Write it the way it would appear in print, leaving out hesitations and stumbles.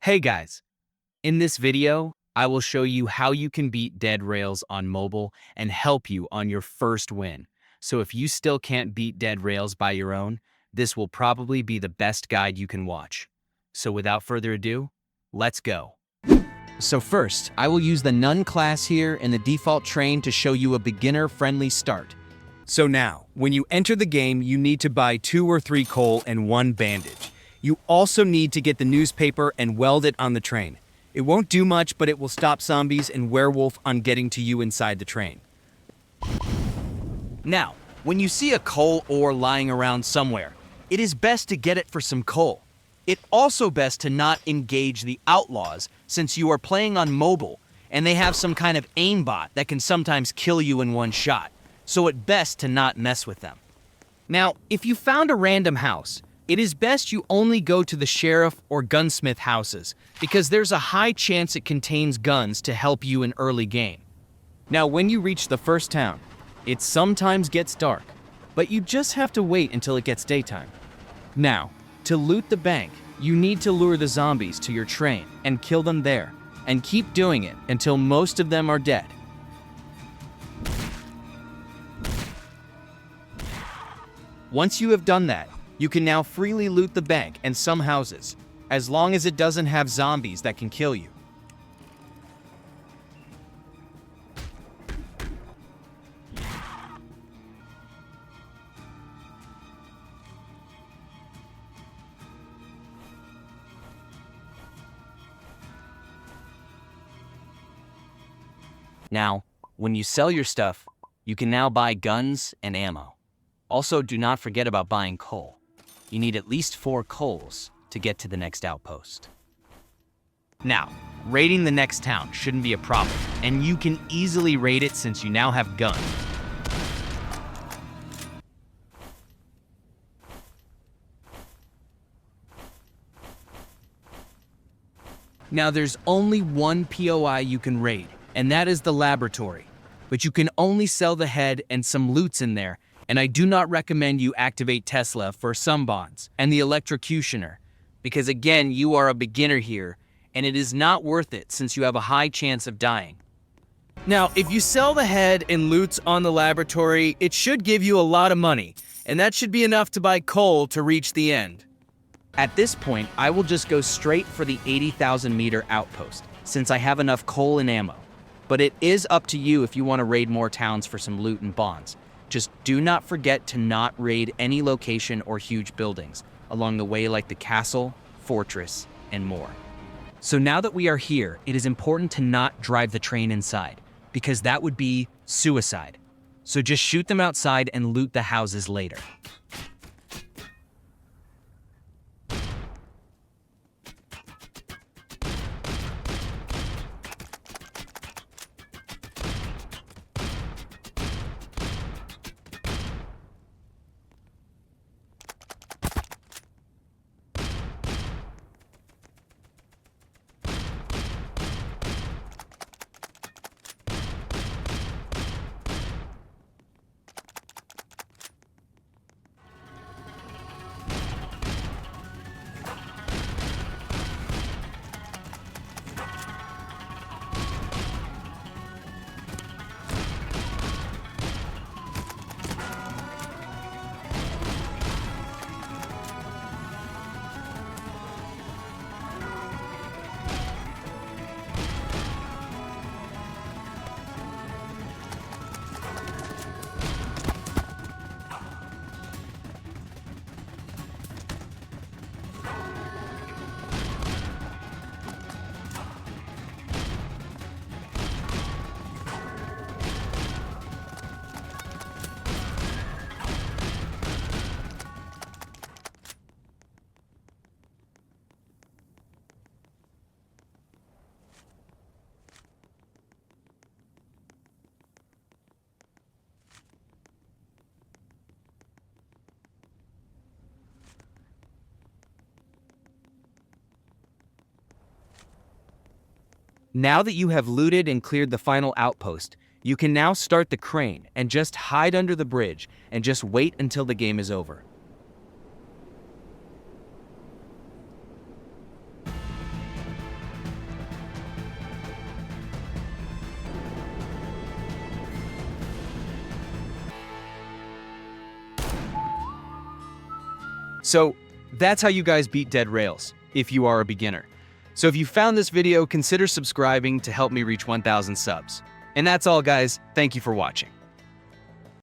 Hey guys, in this video, I will show you how you can beat dead rails on mobile and help you on your first win. So if you still can't beat dead rails by your own, this will probably be the best guide you can watch. So without further ado, let's go. So first, I will use the None class here in the default train to show you a beginner-friendly start. So now, when you enter the game, you need to buy 2 or 3 coal and 1 bandage. You also need to get the newspaper and weld it on the train. It won't do much, but it will stop zombies and werewolf on getting to you inside the train. Now, when you see a coal ore lying around somewhere, it is best to get it for some coal. It's also best to not engage the outlaws since you are playing on mobile and they have some kind of aimbot that can sometimes kill you in one shot, so it's best to not mess with them. Now, if you found a random house, it is best you only go to the sheriff or gunsmith houses because there's a high chance it contains guns to help you in early game. Now, when you reach the first town, it sometimes gets dark, but you just have to wait until it gets daytime. Now, to loot the bank, you need to lure the zombies to your train and kill them there, and keep doing it until most of them are dead. Once you have done that, you can now freely loot the bank and some houses, as long as it doesn't have zombies that can kill you. Now, when you sell your stuff, you can now buy guns and ammo. Also, do not forget about buying coal. You need at least 4 coals to get to the next outpost. Now, raiding the next town shouldn't be a problem, and you can easily raid it since you now have guns. Now, there's only one POI you can raid, and that is the laboratory. But you can only sell the head and some loots in there, and I do not recommend you activate Tesla for some bonds and the electrocutioner, because again, you are a beginner here, and it is not worth it since you have a high chance of dying. Now, if you sell the head and loots on the laboratory, it should give you a lot of money, and that should be enough to buy coal to reach the end. At this point, I will just go straight for the 80,000 meter outpost, since I have enough coal and ammo. But it is up to you if you want to raid more towns for some loot and bonds. Just do not forget to not raid any location or huge buildings along the way like the castle, fortress, and more. So now that we are here, it is important to not drive the train inside, because that would be suicide. So just shoot them outside and loot the houses later. Now that you have looted and cleared the final outpost, you can now start the crane and just hide under the bridge and just wait until the game is over. So that's how you guys beat dead rails, if you are a beginner. So if you found this video, consider subscribing to help me reach 1,000 subs. And that's all, guys. Thank you for watching.